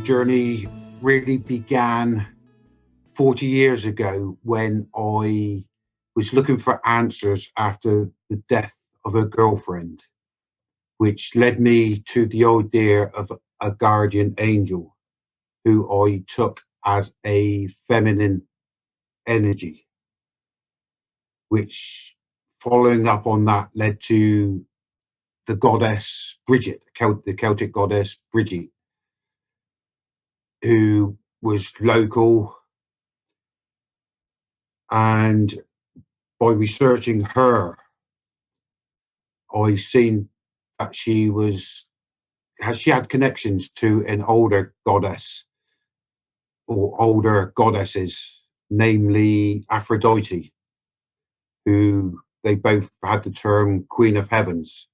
journey really began 40 years ago when I was looking for answers after the death of a girlfriend, which led me to the idea of a guardian angel who I took as a feminine energy, which following up on that led to the goddess Bridget, the Celtic goddess Bridget, who was local. And by researching her, I seen that she had connections to an older goddess or older goddesses, namely Aphrodite, who they both had the term Queen of Heavens.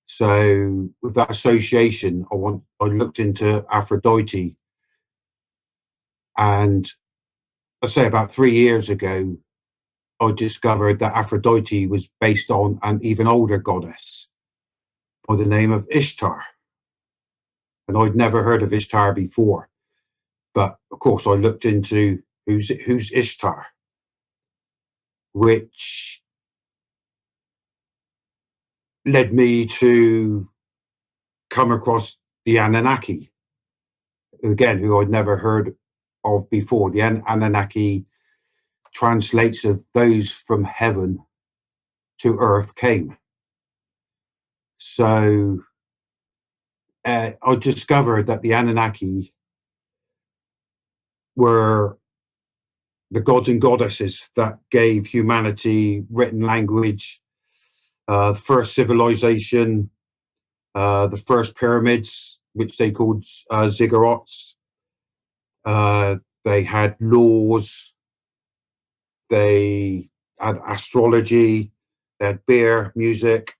So with that association, I looked into Aphrodite, and I say about 3 years ago, I discovered that Aphrodite was based on an even older goddess by the name of Ishtar. And I'd never heard of Ishtar before. But of course, I looked into who's Ishtar, which led me to come across the Anunnaki, again, who I'd never heard of before. The Anunnaki translates as those from heaven to earth came. So I discovered that the Anunnaki were the gods and goddesses that gave humanity written language, first civilization, the first pyramids, which they called ziggurats. They had laws, they had astrology, they had beer, music,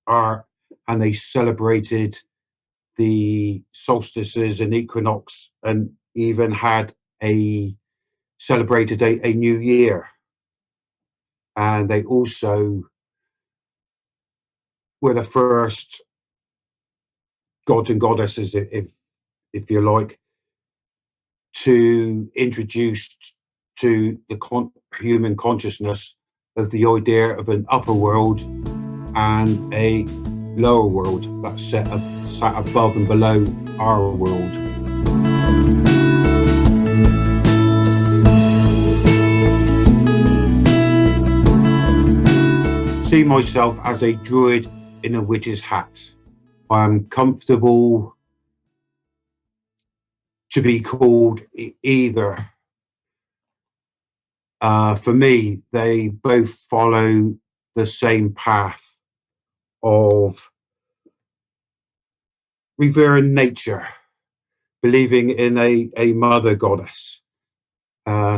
art, and they celebrated the solstices and equinox, and even celebrated a new year. And they also were the first gods and goddesses, if you like, to introduce to the human consciousness of the idea of an upper world and a lower world that sat above and below our world. See myself as a druid in a witch's hat. I am comfortable to be called either. For me, they both follow the same path of revering nature, believing in a mother goddess,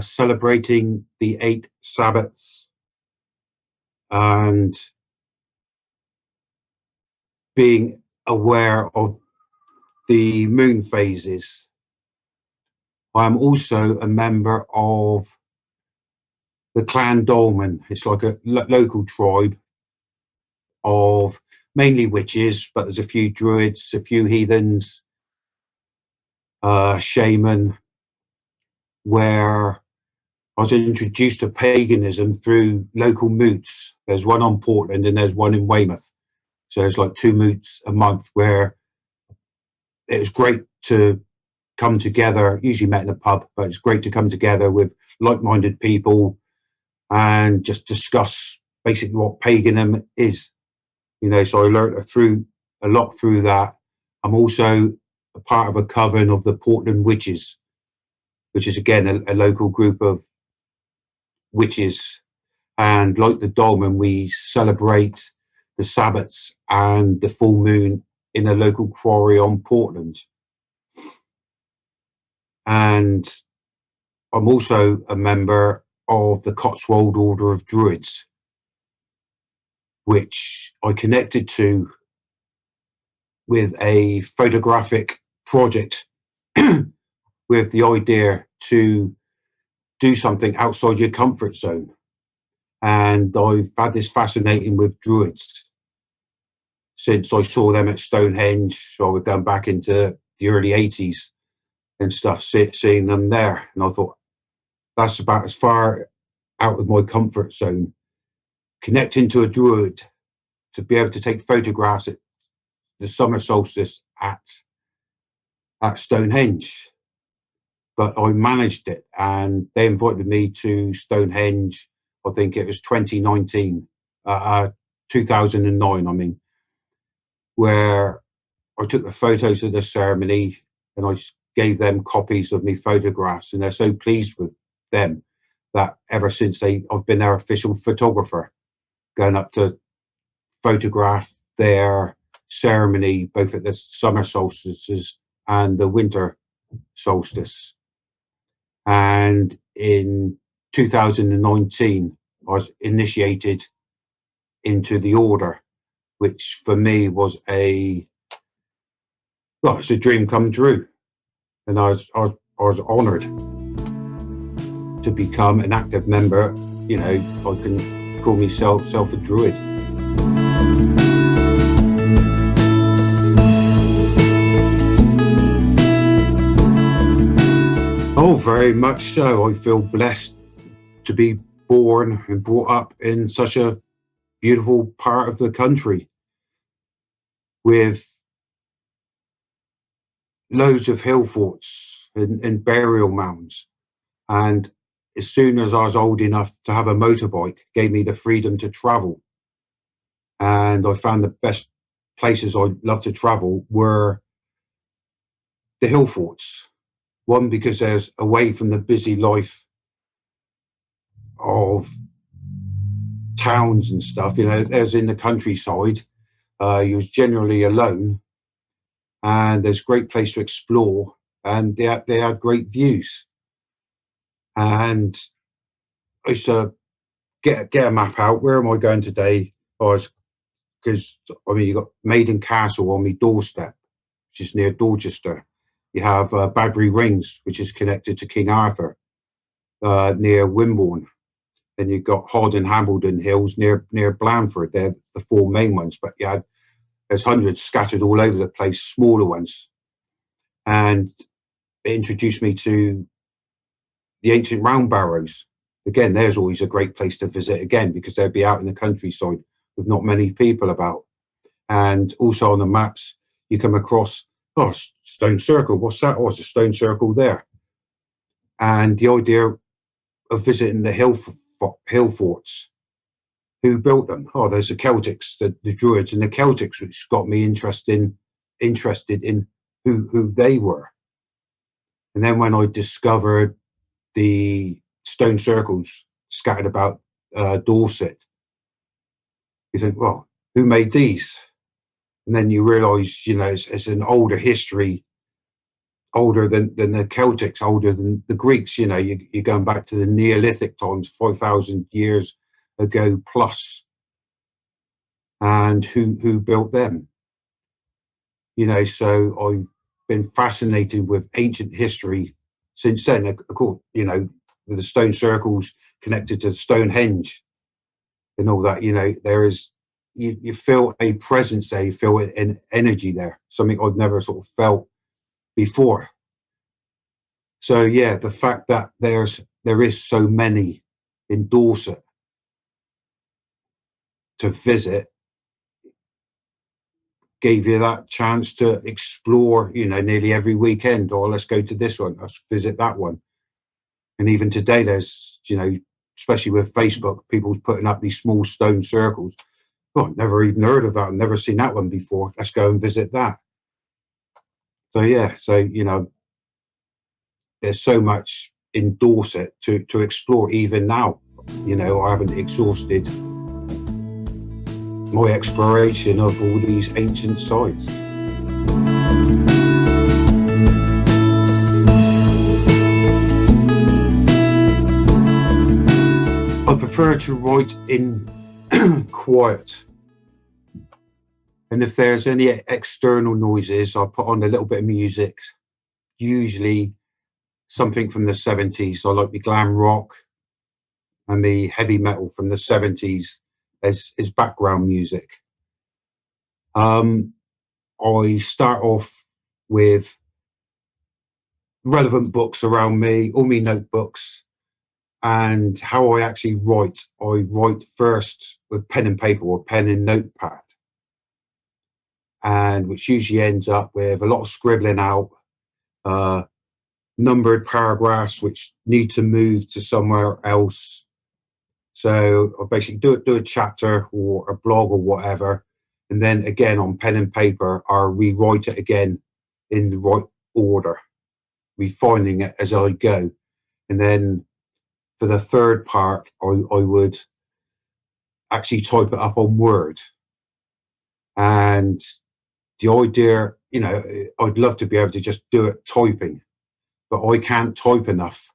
celebrating the 8 Sabbaths, and being aware of the moon phases. I am also a member of the clan Dolmen. It's like a local tribe of mainly witches, but there's a few druids, a few heathens, shaman, where I was introduced to paganism through local moots. There's one on Portland and there's one in Weymouth. So there's like 2 moots a month where it was great to come together, usually met in a pub, but it's great to come together with like-minded people and just discuss basically what paganism is. So I learned a lot through that. I'm also a part of a coven of the Portland Witches, which is again a local group of witches. And like the Dolmen, we celebrate the Sabbats and the full moon in a local quarry on Portland. And I'm also a member of the Cotswold Order of Druids, which I connected to with a photographic project with the idea to do something outside your comfort zone. And I've had this fascinating with druids since I saw them at Stonehenge. So we're going back into the early 80s, and stuff, seeing them there. And I thought, that's about as far out of my comfort zone. Connecting to a druid to be able to take photographs at the summer solstice at Stonehenge. But I managed it, and they invited me to Stonehenge. I think it was 2009, I mean, where I took the photos of the ceremony and I gave them copies of me photographs, and they're so pleased with them that ever since I've been their official photographer, going up to photograph their ceremony, both at the summer solstices and the winter solstice. And in 2019, I was initiated into the order, which for me was it's a dream come true. And I was honoured to become an active member. You know, I can call myself a druid. Oh, very much so. I feel blessed to be born and brought up in such a beautiful part of the country with loads of hill forts and burial mounds. And as soon as I was old enough to have a motorbike, gave me the freedom to travel. And I found the best places I love to travel were the hill forts. One, because there's away from the busy life of towns and stuff. You know, there's in the countryside, you was generally alone, and there's a great place to explore, and they had great views. And I used to get a map out. Where am I going today? Because I mean, you got Maiden Castle on my doorstep, which is near Dorchester. You have Badbury Rings, which is connected to King Arthur, near Wimborne. Then you've got Hod and Hambledon Hills near Blandford. They're the four main ones, but there's hundreds scattered all over the place, smaller ones. And it introduced me to the ancient round barrows. Again, there's always a great place to visit again, because they'd be out in the countryside with not many people about. And also on the maps, you come across, stone circle. What's that? Oh, it's a stone circle there. And the idea of visiting the hill forts, who built them? Oh, there's the Celtics, the Druids and the Celtics, which got me interested in who they were. And then when I discovered the stone circles scattered about Dorset, you think, well, who made these? And then you realise, you know, it's an older history, older than the Celtics, older than the Greeks. You know, you're going back to the Neolithic times, 5,000 years ago plus. And who built them? You know, so I've been fascinated with ancient history since then. Of course, you know, with the stone circles connected to Stonehenge and all that, you know, there is, you feel a presence there, you feel an energy there, something I've never sort of felt before. So yeah, the fact that there is so many in Dorset to visit gave you that chance to explore, you know, nearly every weekend. Or let's go to this one, let's visit that one. And even today, there's, you know, especially with Facebook, people's putting up these small stone circles. Oh, never even heard of that. I've never seen that one before. Let's go and visit that. So yeah, so you know, there's so much in Dorset to explore even now. You know, I haven't exhausted my exploration of all these ancient sites. I prefer to write in quiet. And if there's any external noises, I'll put on a little bit of music, usually something from the 70s. I like the glam rock and the heavy metal from the 70s as background music. I start off with relevant books around me, all my notebooks, and how I actually write. I write first with pen and paper or pen and notepad, and which usually ends up with a lot of scribbling out, uh, numbered paragraphs which need to move to somewhere else. So I basically do a chapter or a blog or whatever, and then again on pen and paper, I'll rewrite it again in the right order, refining it as I go. And then for the third part, I would actually type it up on Word. And the idea, you know, I'd love to be able to just do it typing, but I can't type enough.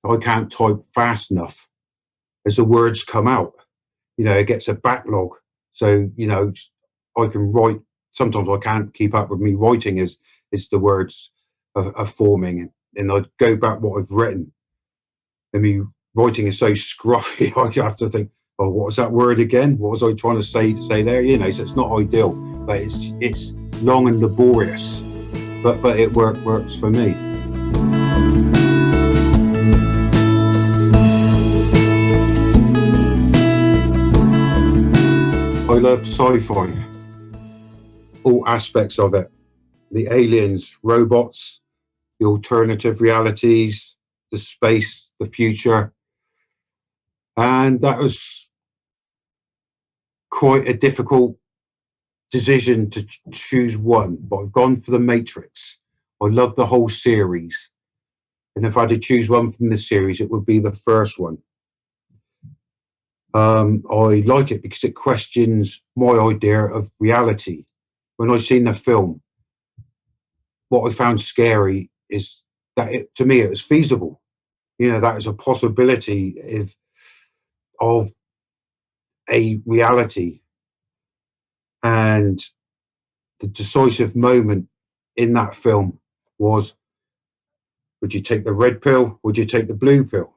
I can't type fast enough as the words come out. You know, it gets a backlog. So, you know, I can write, sometimes I can't keep up with me writing as the words are forming. And I'd go back what I've written. And me writing is so scruffy, I have to think, oh, what was that word again? What was I trying to say there? You know, so it's not ideal, but it's long and laborious, but it works for me. I love sci-fi, all aspects of it. The aliens, robots, the alternative realities, the space, the future. And that was quite a difficult decision to choose one, but I've gone for The Matrix. I love the whole series. And if I had to choose one from the series, it would be the first one. I like it because it questions my idea of reality. When I seen the film, what I found scary is that to me, it was feasible. You know, that is a possibility of a reality. And the decisive moment in that film was, would you take the red pill? Would you take the blue pill?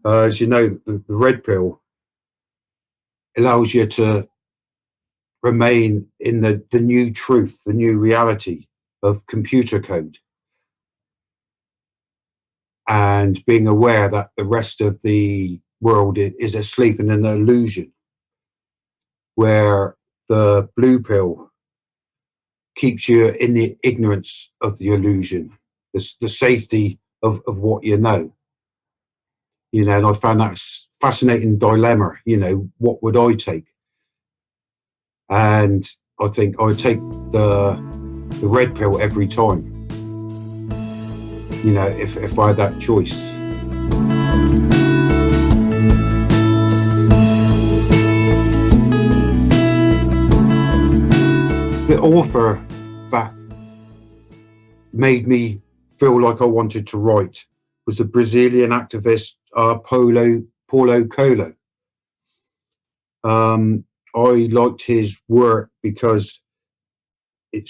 As you know, the red pill allows you to remain in the new truth, the new reality of computer code, and being aware that the rest of the world is asleep in an illusion, where the blue pill keeps you in the ignorance of the illusion, the safety of what you know. You know, and I found that fascinating dilemma. You know, what would I take? And I think I would take the red pill every time. You know, if I had that choice. The author that made me feel like I wanted to write was the Brazilian activist Paulo Coelho. I liked his work because it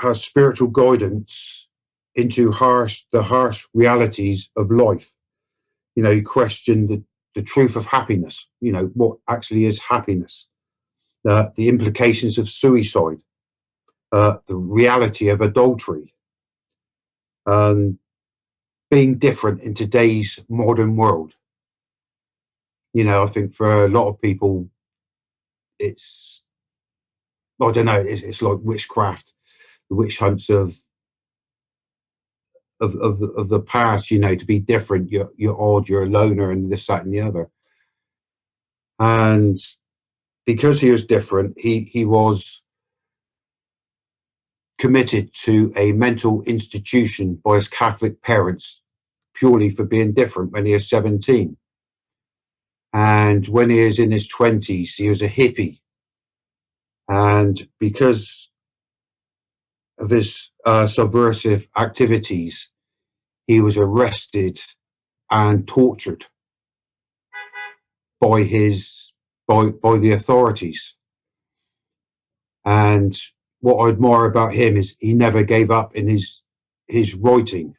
has spiritual guidance into the harsh realities of life. You know, he questioned the truth of happiness. You know, what actually is happiness? The implications of suicide, the reality of adultery, being different in today's modern world. You know, I think for a lot of people, it's, I don't know, it's like witchcraft, the witch hunts of the past. You know, to be different, you're odd, you're a loner, and this, that, and the other. And because he was different, he was committed to a mental institution by his Catholic parents purely for being different when he was 17. And when he was in his 20s, he was a hippie. And because of his subversive activities, he was arrested and tortured by the authorities. And what I admire about him is he never gave up in his writing.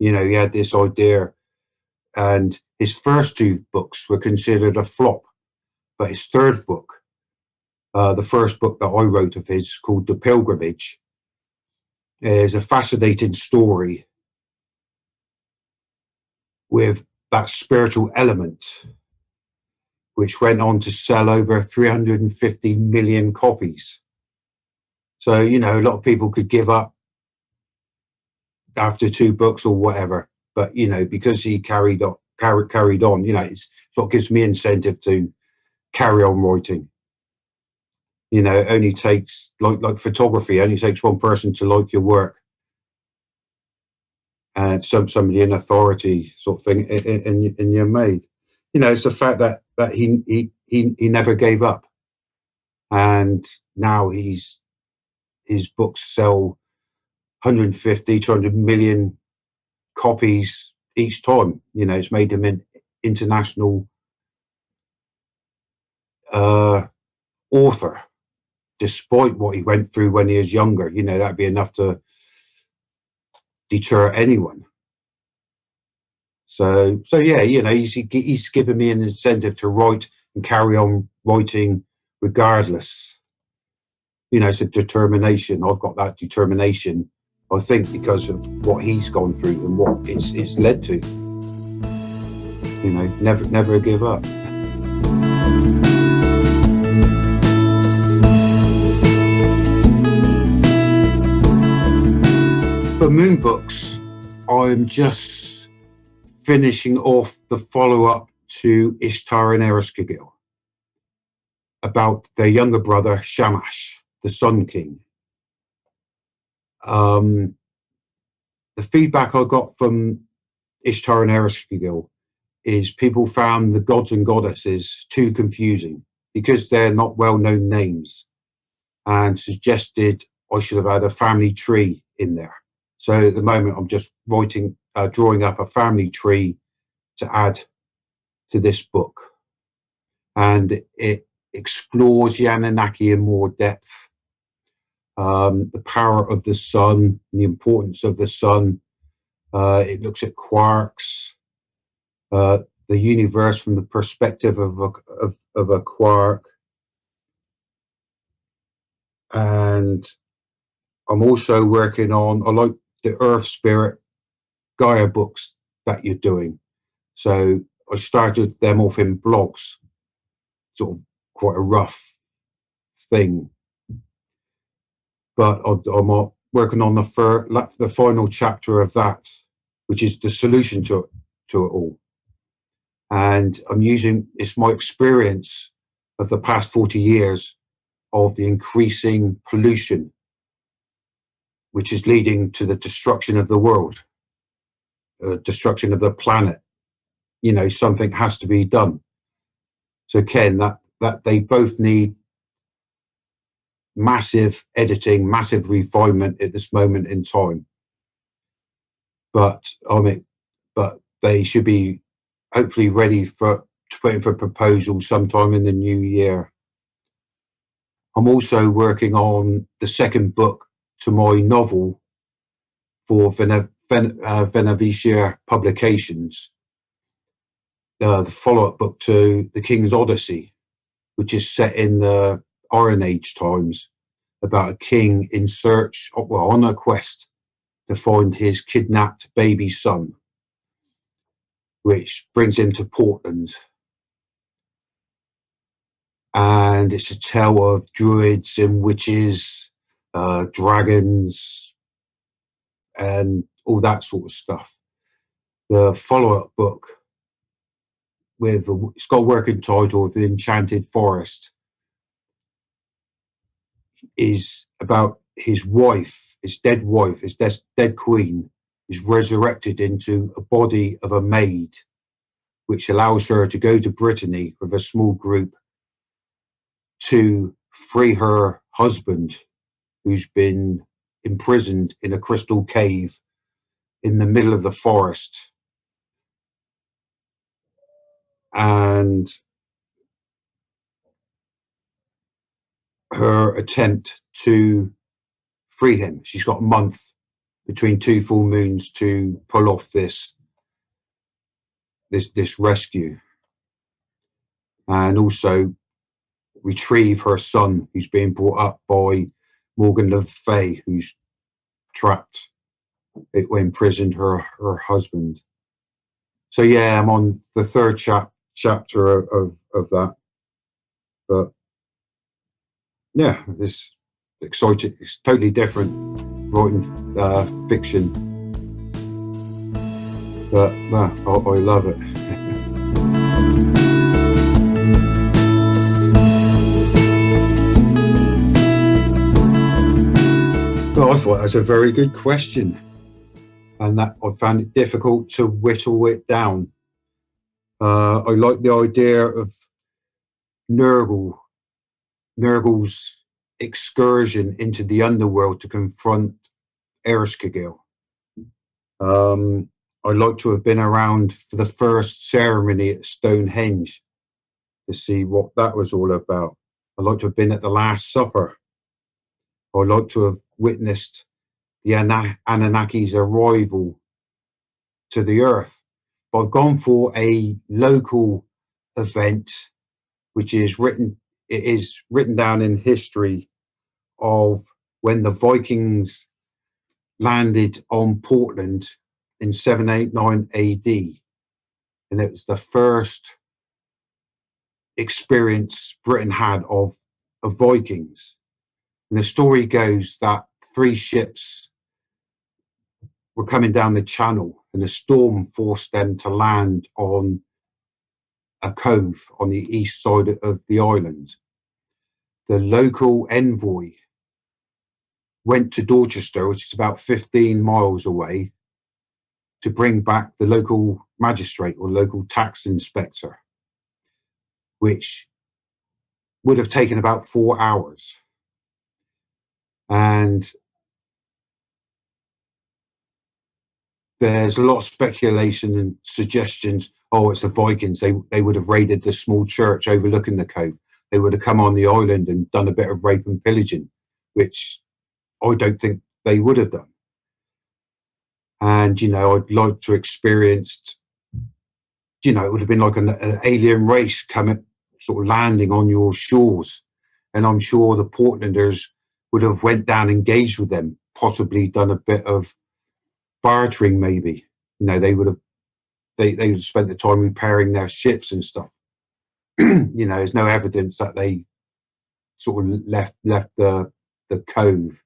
You know, he had this idea, and his first two books were considered a flop, but his third book, the first book that I wrote of his, called The Pilgrimage, is a fascinating story with that spiritual element, which went on to sell over 350 million copies. So, you know, a lot of people could give up after 2 books or whatever, but, you know, because he carried on, you know, it's what gives me incentive to carry on writing. You know, it only takes, like photography, only takes one person to like your work, and somebody in authority sort of thing, and you're made. You know, it's the fact that he never gave up, and now his books sell 150, 200 million copies each time. You know, it's made him an international author, despite what he went through when he was younger. You know, that'd be enough to deter anyone. So yeah, you know, he's given me an incentive to write and carry on writing regardless. You know, it's a determination. I've got that determination, I think, because of what he's gone through and what it's led to. You know, never give up. For Moon Books, I'm just finishing off the follow-up to Ishtar and Ereshkigal about their younger brother Shamash, the Sun King. The feedback I got from Ishtar and Ereshkigal is people found the gods and goddesses too confusing because they're not well-known names, and suggested I should have had a family tree in there. So at the moment, I'm just drawing up a family tree to add to this book, and it explores the Anunnaki in more depth, the power of the sun, the importance of the sun. It looks at quarks, the universe from the perspective of a quark, and I'm also working on, I like the Earth Spirit Gaia books that you're doing. So I started them off in blogs, sort of quite a rough thing. But I'm working on the final chapter of that, which is the solution to it all. And it's my experience of the past 40 years of the increasing pollution, which is leading to the destruction of the world, destruction of the planet. You know, something has to be done. So Ken, that they both need massive editing, massive refinement at this moment in time. But they should be hopefully ready to put in for proposal sometime in the new year. I'm also working on the second book to my novel for Venavicia Publications, the follow-up book to The King's Odyssey, which is set in the Iron Age times, about a king on a quest to find his kidnapped baby son, which brings him to Portland. And it's a tale of druids and witches, dragons, and all that sort of stuff. The follow-up book, it's got a working title of The Enchanted Forest, is about his wife, his dead queen, is resurrected into a body of a maid, which allows her to go to Brittany with a small group to free her husband, who's been imprisoned in a crystal cave in the middle of the forest. And her attempt to free him. She's got a month between 2 full moons to pull off this rescue, and also retrieve her son, who's being brought up by Morgan Le Fay, who's trapped, imprisoned her husband. So yeah, I'm on the third chapter of that. But yeah, it's exciting. It's totally different writing fiction, but I love it. Well, I thought that's a very good question, and that I found it difficult to whittle it down. I like the idea of Nurgle's excursion into the underworld to confront Erskine. I'd like to have been around for the first ceremony at Stonehenge to see what that was all about. I'd like to have been at the Last Supper. I'd like to have witnessed the Anunnaki's arrival to the earth. But I've gone for a local event, which is written down in history of when the Vikings landed on Portland in 789 AD. And it was the first experience Britain had of Vikings. And the story goes that 3 ships were coming down the channel and a storm forced them to land on a cove on the east side of the island. The local envoy went to Dorchester, which is about 15 miles away, to bring back the local magistrate or local tax inspector, which would have taken about 4 hours. And there's a lot of speculation and suggestions. Oh, it's the Vikings. They would have raided the small church overlooking the cove. They would have come on the island and done a bit of rape and pillaging, which I don't think they would have done. And, I'd like to experience, it would have been like an alien race coming, sort of landing on your shores. And I'm sure the Portlanders would have went down, engaged with them, possibly done a bit of bartering maybe. They would have spent the time repairing their ships and stuff. There's no evidence that they sort of left the cove.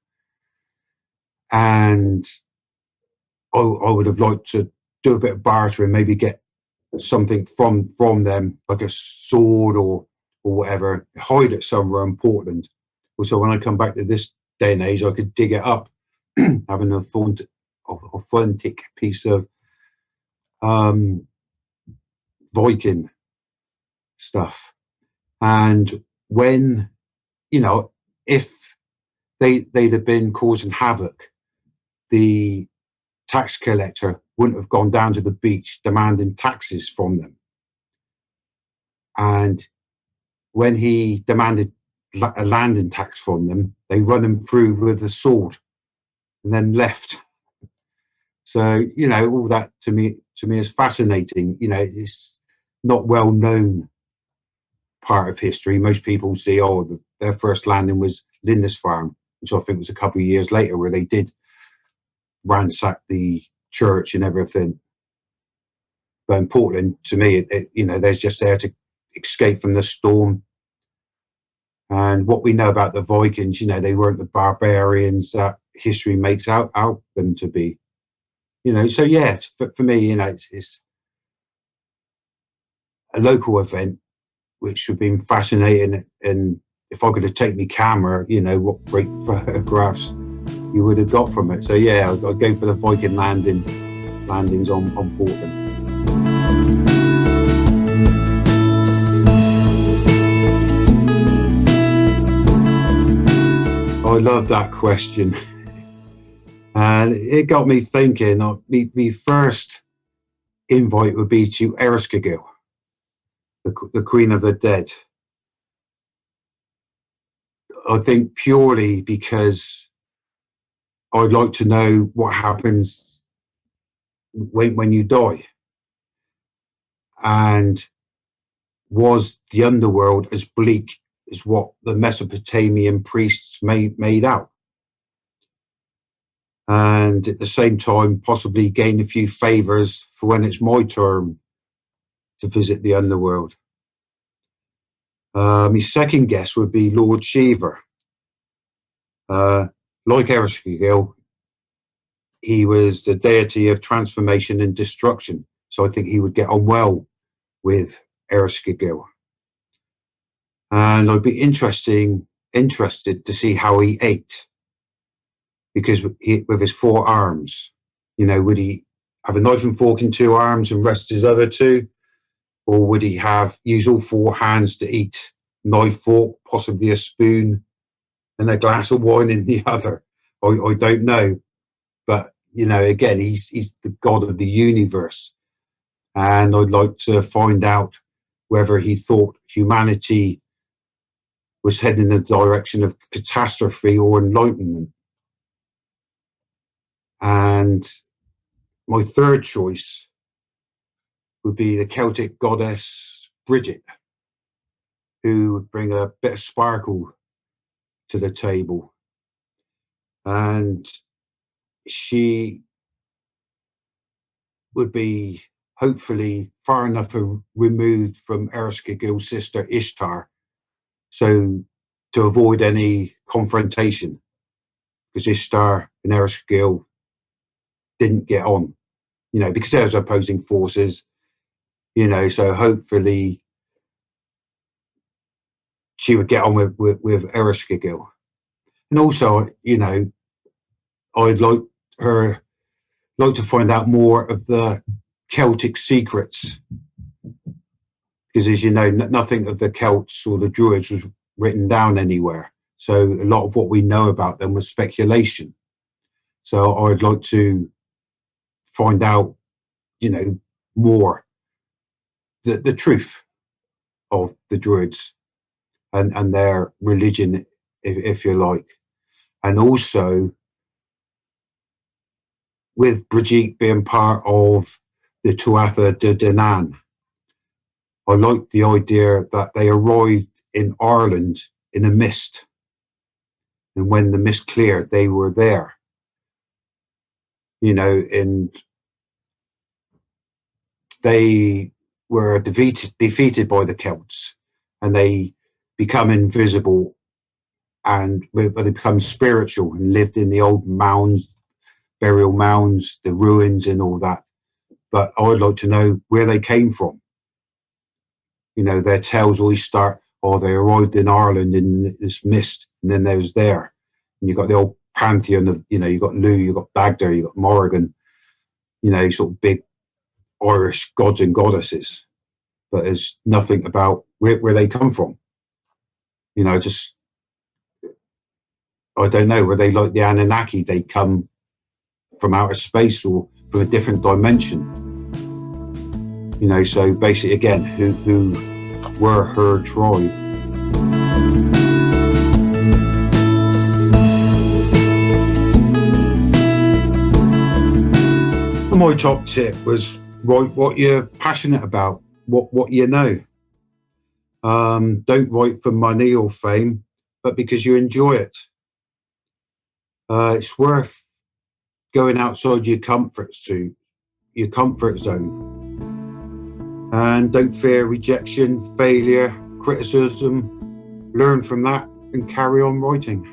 And I would have liked to do a bit of bartering, maybe get something from them, like a sword or whatever, hide it somewhere in Portland. So when I come back to this day and age, I could dig it up, have an authentic piece of Viking stuff. And when, if they'd have been causing havoc, the tax collector wouldn't have gone down to the beach demanding taxes from them. And when he demanded a landing tax from them, they run him through with a sword and then left. So, all that to me is fascinating. It's not well known part of history. Most people see, their first landing was Lindisfarne, which I think was a couple of years later, where they did ransack the church and everything. But in Portland, to me, they're just there to escape from the storm. And what we know about the Vikings, they weren't the barbarians that history makes out them to be. So yeah, for me, it's a local event which would have been fascinating. And if I could have taken my camera, what great photographs you would have got from it. So yeah, I'd go for the Viking landings on Portland. I love that question. And it got me thinking, my first invite would be to Erskine, the Queen of the Dead. I think purely because I'd like to know what happens when you die. And was the underworld as bleak as what the Mesopotamian priests made out? and at the same time possibly gain a few favours for when it's my turn to visit the underworld. His second guest would be Lord Shiva. Like Ereshkigal, he was the deity of transformation and destruction, so I think he would get on well with Ereshkigal. And I'd be interested to see how he ate, because with his 4 arms, would he have a knife and fork in 2 arms and rest his other 2, or would he use all 4 hands to eat? Knife, fork, possibly a spoon, and a glass of wine in the other. I don't know, but again, he's the god of the universe, and I'd like to find out whether he thought humanity was heading in the direction of catastrophe or enlightenment. And my third choice would be the Celtic goddess Bridget, who would bring a bit of sparkle to the table. And she would be hopefully far enough removed from Ereshkigal's sister Ishtar, so to avoid any confrontation, because Ishtar and Ereshkigal didn't get on, because there was opposing forces, so hopefully she would get on with Ereshkigal. And also, I'd like to find out more of the Celtic secrets, because as you know, nothing of the Celts or the Druids was written down anywhere. So a lot of what we know about them was speculation. So I'd like to find out, more the truth of the Druids and their religion, if you like. And also, with Brigitte being part of the Tuatha De Danann, I like the idea that they arrived in Ireland in a mist, and when the mist cleared, they were there. And they were defeated by the Celts, and they become invisible, and they become spiritual and lived in the old mounds, burial mounds, the ruins and all that. But I would like to know where they came from. Their tales always start, they arrived in Ireland in this mist, and then they was there. And you've got the old pantheon of, you've got Lugh, you've got Bagder, you've got Morrigan, sort of big Irish gods and goddesses. But there's nothing about where they come from. Just, I don't know, were they like the Anunnaki? They come from outer space or from a different dimension. So basically, again, who were her tribe? And my top tip was write what you're passionate about, what you know. Don't write for money or fame, but because you enjoy it. It's worth going outside your comfort zone, and don't fear rejection, failure, criticism. Learn from that and carry on writing.